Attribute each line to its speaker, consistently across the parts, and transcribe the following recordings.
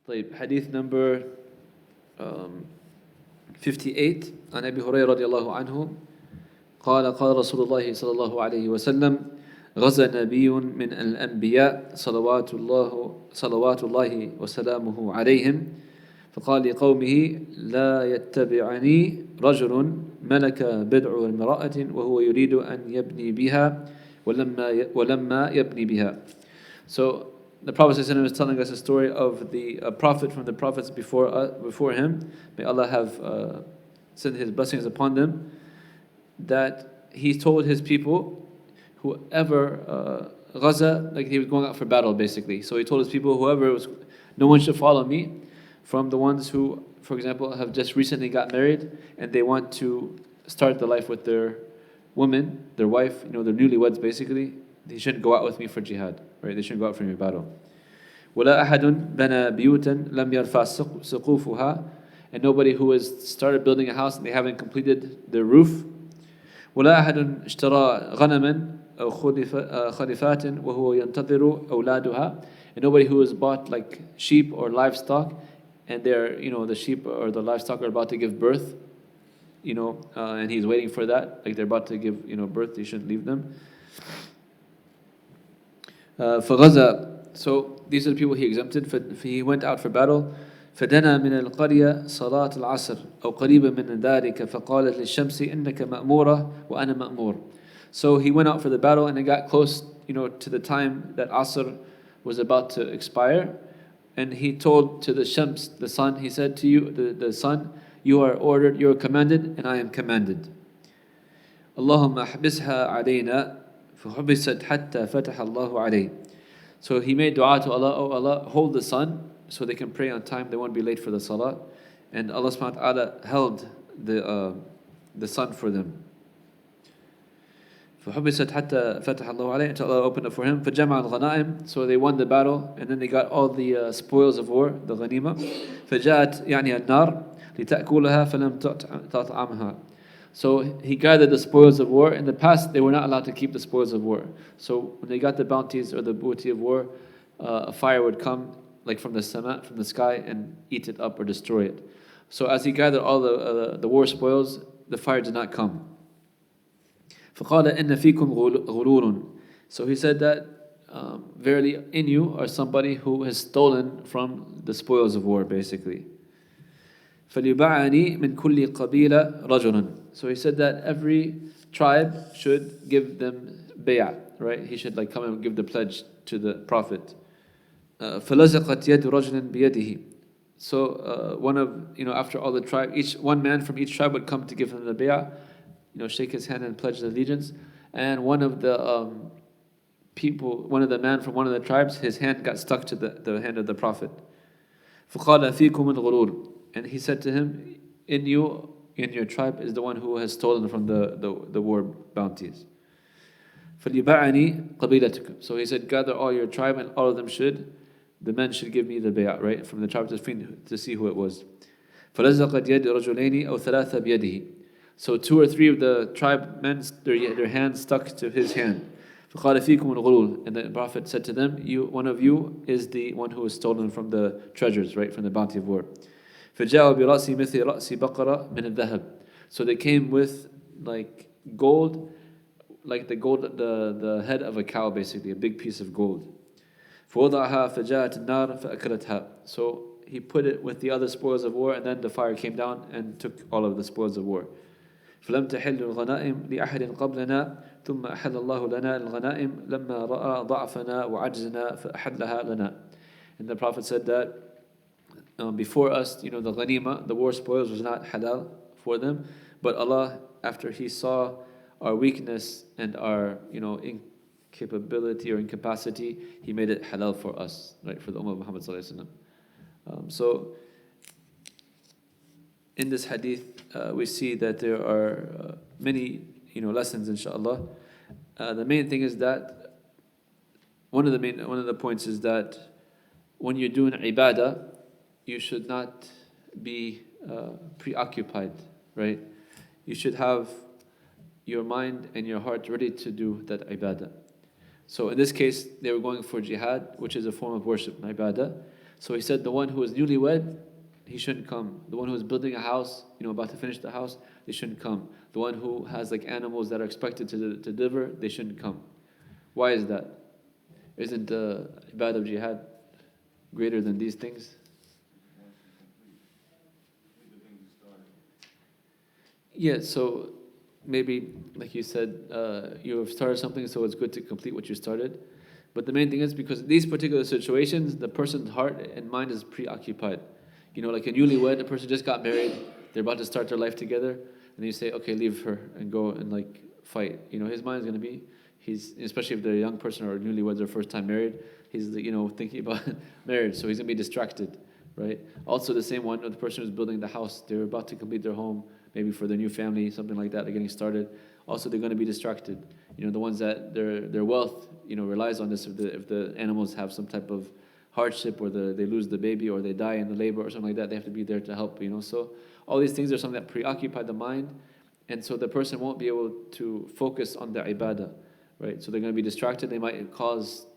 Speaker 1: طيب, hadith number 58 عن أبي هريرة رضي الله عنه قال رسول الله صلى الله عليه وسلم غزا نبي من الأنبياء صلوات الله وسلامه عليهم فقال لقومه لا يتبعني رجل ملك بدع امرأة وهو يريد أن يبني بها ولما يبني بها. So the Prophet ﷺ is telling us a story of the prophet from the prophets before him. May Allah have sent His blessings upon them. That he told his people, whoever Ghaza, like he was going out for battle basically. So he told his people, no one should follow me from the ones who, for example, have just recently got married and they want to start the life with their woman, their wife, their newlyweds basically. They shouldn't go out with me for jihad, right? They shouldn't go out for me for battle. وَلَا أَحَدٌ بَنَى بِيُوتًا لَمْ يَرْفَعْ سُقُوفُهَا, and nobody who has started building a house and they haven't completed their roof. وَلَا أَحَدٌ اشْتَرَى غَنَمًا أَوْ خَلِفَاتٍ وَهُوَ يَنْتَظِرُ أَوْلَادُهَا, and nobody who has bought like sheep or livestock and they're, the sheep or the livestock are about to give birth, and he's waiting for that, like they're about to give, birth, he shouldn't leave them. فغزا, so these are the people he exempted. He went out for battle. فدنا من القرية صلاة العصر أو قريبا من ذلك فقالت للشمس إنك مأمورة وأنا مأمور. So he went out for the battle and it got close, to the time that Asr was about to expire. And he told to the Shams, the sun, he said to you, the sun, you are ordered, you are commanded, and I am commanded. اللهم احبسها علينا فحبست حتى فتح الله عليه. So he made dua to Allah, oh Allah, hold the sun so they can pray on time, they won't be late for the salah. And Allah subhanahu wa ta'ala held the sun for them. فحبست حتى فتح الله عليه, until Allah opened it for him. فجمع الغنائم, so they won the battle and then they got all the spoils of war, the ghanima. فجاءت يعني النار لتأكلها فلم تطعمها. So he gathered the spoils of war. In the past, they were not allowed to keep the spoils of war. So when they got the bounties or the booty of war, a fire would come, like from the sky, and eat it up or destroy it. So as he gathered all the war spoils, the fire did not come. فقال إن فيكم غرور. So he said that verily in you are somebody who has stolen from the spoils of war, basically. فليبعني من كل قبيلة رجل. So he said that every tribe should give them bay'ah, right? He should come and give the pledge to the Prophet. فلزقت يد رجل بيده. So one of, after all the tribe, one man from each tribe would come to give him the bay'ah, shake his hand and pledge the allegiance. And one of the man from one of the tribes, his hand got stuck to the hand of the Prophet. فقال فيكم الغرور. And he said to him, in your tribe is the one who has stolen from the war bounties. فليبعني قبيلتكم. So he said, gather all your tribe, and all of them the men should give me the bay'ah, right? From the tribe to see who it was. فلزقت يد رجلين أو ثلاثة بيده. So 2 or 3 of the tribe men, their hands stuck to his hand. فقال فيكم الغلول. And the Prophet said to them, one of you is the one who has stolen from the treasures, right? From the bounty of war. فجاءوا برأس مثل رأس بقرة من الذهب. So they came with gold, like the head of a cow, basically, a big piece of gold. فوضعها فجاءت النار فأكلتها. So he put it with the other spoils of war, and then the fire came down and took all of the spoils of war. فلم تحل الغنائم لأحد قبلنا ثم أحل الله لنا الغنائم لما رأى ضعفنا وعجزنا فأحلها لنا. And the Prophet said that before us, the ghanima, the war spoils, was not halal for them, but Allah, after He saw our weakness and our incapability or incapacity, He made it halal for us, right, for the Ummah of Muhammad sallallahu alaihi wasallam. So in this hadith, we see that there are many lessons, inshallah. The main thing is that one of the points is that when you're doing ibadah, you should not be preoccupied, right? You should have your mind and your heart ready to do that ibadah. So in this case, they were going for jihad, which is a form of worship, ibadah. So he said the one who is newlywed, he shouldn't come. The one who is building a house, about to finish the house, they shouldn't come. The one who has like animals that are expected to deliver, they shouldn't come. Why is that? Isn't the ibadah of jihad greater than these things? Yeah, so maybe, like you said, you have started something, so it's good to complete what you started. But the main thing is because these particular situations, the person's heart and mind is preoccupied. Like a newlywed, a person just got married, they're about to start their life together, and you say, okay, leave her and go and like fight. His mind is going to be, especially if they're a young person or newlyweds or first time married, he's thinking about marriage, so he's going to be distracted, right? Also the same one, the person who's building the house, they're about to complete their home, maybe for their new family, something like that, they're getting started. Also, they're going to be distracted. The ones that their wealth, relies on this. If the animals have some type of hardship, or they lose the baby, or they die in the labor, or something like that, they have to be there to help. So all these things are something that preoccupy the mind, and so the person won't be able to focus on their ibadah, right? So they're going to be distracted. They might cause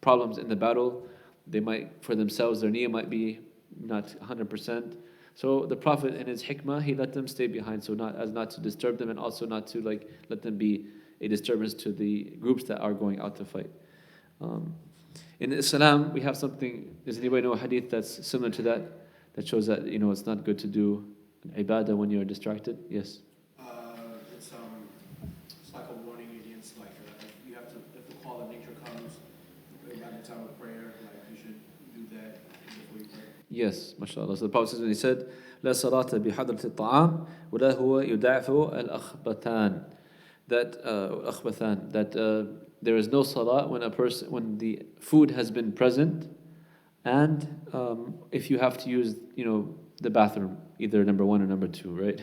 Speaker 1: problems in the battle. They might, for themselves, their niyyah might be not 100%. So the Prophet, in his hikmah, he let them stay behind, so not to disturb them, and also not to let them be a disturbance to the groups that are going out to fight. In Islam, we have something. Does anybody know a hadith that's similar to that? That shows that it's not good to do ibadah when you're distracted. Yes.
Speaker 2: It's like a warning against you have to, if the call of nature comes by the time of prayer, you should do that before you pray.
Speaker 1: Yes, mashallah. So the Prophet says when he said, لا صلاة بحضرة الطعام ولا هو يداعف الأخبثان. That there is no salah when the food has been present, and if you have to use the bathroom, either number 1 or number 2, right?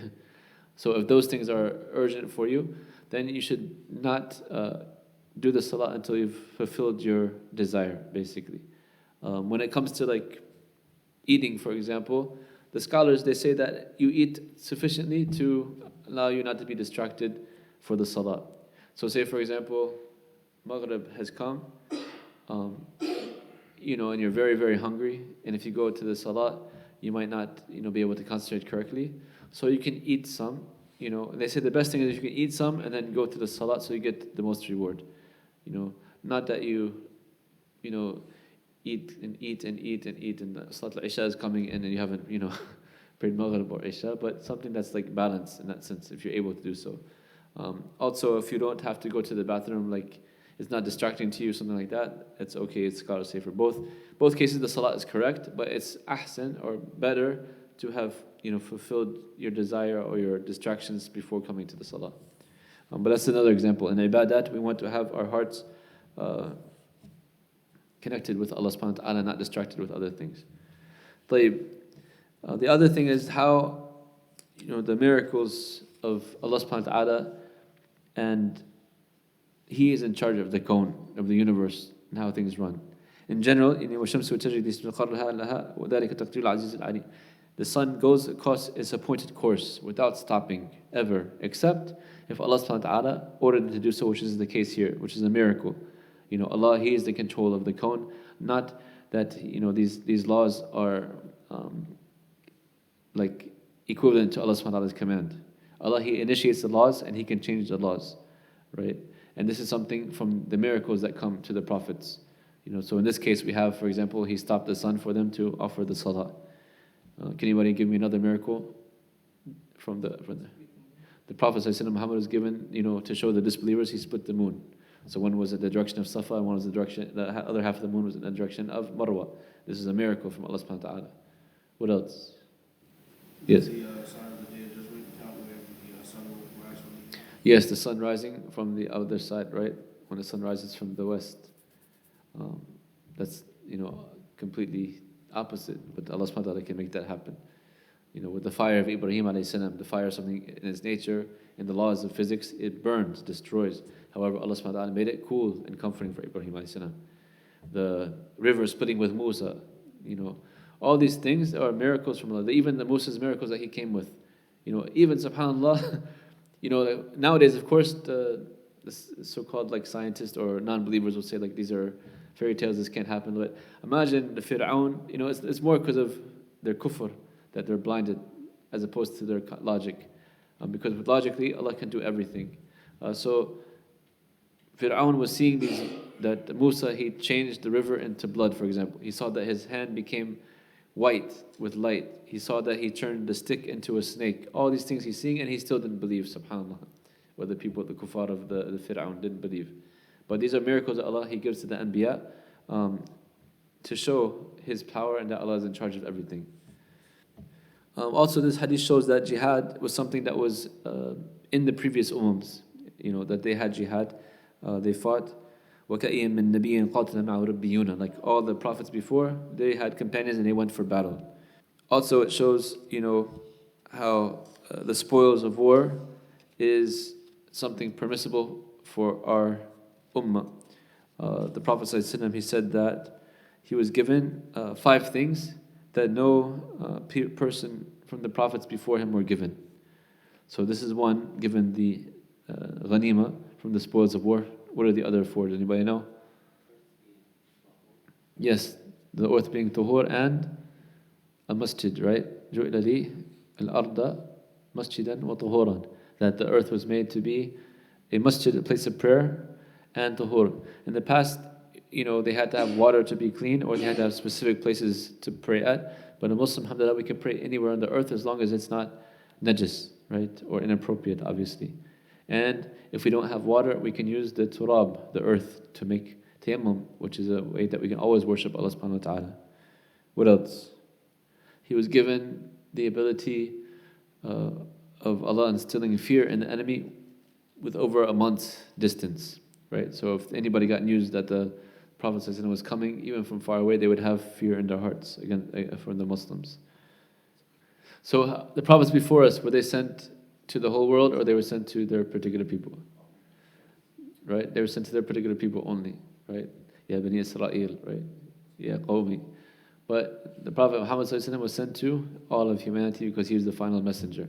Speaker 1: So if those things are urgent for you, then you should not do the salah until you've fulfilled your desire, basically. When it comes to eating, for example, the scholars, they say that you eat sufficiently to allow you not to be distracted for the salah. So say, for example, Maghrib has come, and you're very, very hungry, and if you go to the salah, you might not, be able to concentrate correctly. So you can eat some, and they say the best thing is you can eat some and then go to the salah so you get the most reward. Not that you eat and eat and eat and eat, and the Salat al-Isha is coming in and you haven't, prayed Maghrib or Isha, but something that's balanced in that sense, if you're able to do so. Also, if you don't have to go to the bathroom, it's not distracting to you, something like that, it's okay, it's scholars say for both cases the salah is correct, but it's ahsan, or better, to have, fulfilled your desire or your distractions before coming to the salah. But that's another example. In ibadat, we want to have our hearts connected with Allah subhanahu wa ta'ala, not distracted with other things. The other thing is how, the miracles of Allah subhanahu wa ta'ala, and He is in charge of the kawn, of the universe, and how things run. In general, the sun goes across its appointed course without stopping, ever, except if Allah subhanahu wa ta'ala ordered it to do so, which is the case here, which is a miracle. Allah, He is the control of the kawn, not that these laws are equivalent to Allah subhanahu wa ta'ala's command. Allah, He initiates the laws and He can change the laws, right? And this is something from the miracles that come to the prophets. So in this case we have, for example, He stopped the sun for them to offer the salah. Can anybody give me another miracle from the Prophet ﷺ? Muhammad was given, to show the disbelievers, he split the moon. So one was in the direction of Safa, and one was the other half of the moon was in the direction of Marwa. This is a miracle from Allah subhanahu wa ta'ala. What else? Yes. Yes, the sun rising from the other side, right? When the sun rises from the west. That's, completely opposite, but Allah subhanahu wa ta'ala can make that happen. With the fire of Ibrahim alayhi salam, the fire is something in its nature, in the laws of physics, it burns, destroys. However, Allah subhanahu wa ta'ala made it cool and comforting for Ibrahim alayhi salam. The river splitting with Musa, all these things are miracles from Allah. Even the Musa's miracles that he came with, even subhanAllah, nowadays, of course, the so-called scientists or non-believers will say these are fairy tales, this can't happen. But imagine the Fir'aun, it's more because of their kufr that they're blinded as opposed to their logic. Because logically, Allah can do everything. So Fir'aun was seeing that Musa, he changed the river into blood, for example. He saw that his hand became white with light. He saw that he turned the stick into a snake. All these things he's seeing, and he still didn't believe, subhanAllah. Or the people, the kuffar of the Fir'aun didn't believe. But these are miracles that Allah, He gives to the Anbiya to show His power and that Allah is in charge of everything. Also, this hadith shows that jihad was something that was in the previous ummahs, that they had jihad, they fought. وَكَأِيٍّ مِّن نَبِيٍّ قَاتَلَ مَعَهُ رَبِّيُّونَ. Like all the prophets before, they had companions and they went for battle. Also, it shows, how the spoils of war is something permissible for our ummah. The Prophet ﷺ, he said that he was given 5 things that no person from the prophets before him were given. So this is one, given the ghanima from the spoils of war. What are the other 4? Does anybody know? Yes, the earth being tuhur and a masjid, right? جُعِلَ لِي الْأَرْضَ مَسْجِدًا وَطُهُورًا. That the earth was made to be a masjid, a place of prayer, and tuhur. In the past, they had to have water to be clean, or they had to have specific places to pray at. But a Muslim, alhamdulillah, we can pray anywhere on the earth as long as it's not najis, right? Or inappropriate, obviously. And if we don't have water, we can use the turab, the earth, to make tayammum, which is a way that we can always worship Allah subhanahu wa ta'ala. What else? He was given the ability of Allah instilling fear in the enemy with over a month's distance, right? So if anybody got news that the Prophet ﷺ was coming, even from far away, they would have fear in their hearts from the Muslims. So the prophets before us, were they sent to the whole world, or they were sent to their particular people? Right? They were sent to their particular people only, right? Ya Bani Israel, right? Ya Qawmi. But the Prophet Muhammad ﷺ was sent to all of humanity because he was the final messenger,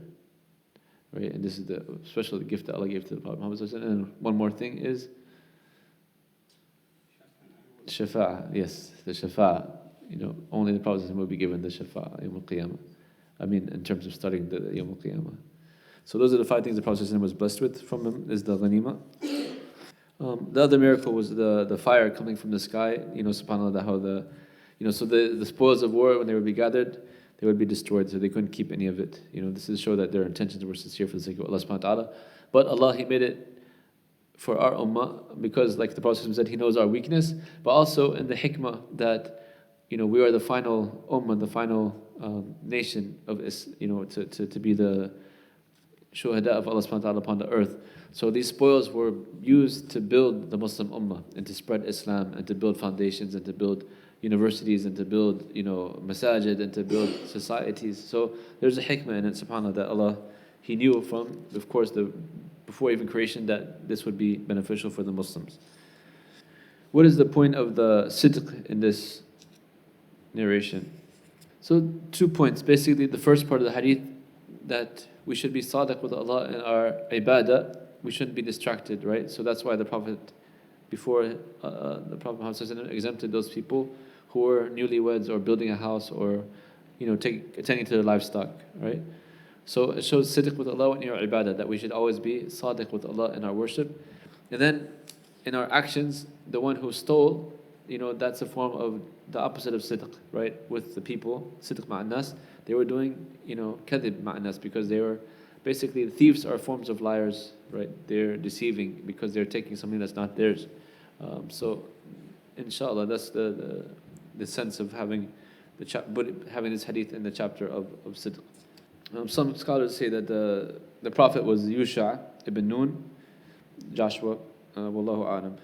Speaker 1: right? And this is the special gift that Allah gave to the Prophet Muhammad ﷺ. And one more thing is Shafa'ah. Yes, the Shafa'ah. Only the Prophet ﷺ will be given the Shafa'ah, Yawm al-Qiyamah. I mean, in terms of studying the Yawm al-Qiyamah. So those are the 5 things the Prophet ﷺ was blessed with. From them is the ghanima. The other miracle was the fire coming from the sky. SubhanAllah, how the spoils of war, when they would be gathered, they would be destroyed, so they couldn't keep any of it. This is to show that their intentions were sincere for the sake of Allah subhanahu wa ta'ala. But Allah, He made it for our ummah, because like the Prophet said, He knows our weakness, but also in the hikmah that, we are the final ummah, the final nation of to be the shuhada of Allah subhanahu wa ta'ala upon the earth. So these spoils were used to build the Muslim ummah and to spread Islam and to build foundations and to build universities and to build, masajid and to build societies. So there's a hikmah in it, subhanAllah, that Allah, He knew from, of course, before even creation, that this would be beneficial for the Muslims. What is the point of the sidq in this narration? So 2 points. Basically, the first part of the hadith, that we should be sadiq with Allah in our ibadah. We shouldn't be distracted, right? So that's why the Prophet, before the Prophet Muhammad exempted those people who were newlyweds or building a house or attending to their livestock, right? So it shows sidq with Allah in your ibadah, that we should always be sadiq with Allah in our worship. And then in our actions, the one who stole, that's a form of the opposite of sidq, right? With the people, sidq ma'an nas, they were doing, kadhib ma'an nas, because they were basically, the thieves are forms of liars, right? They're deceiving because they're taking something that's not theirs. So, inshallah, that's the sense of having having this hadith in the chapter of sidq. Some scholars say that the Prophet was Yusha ibn Nun, Joshua. Wallahu a'lam.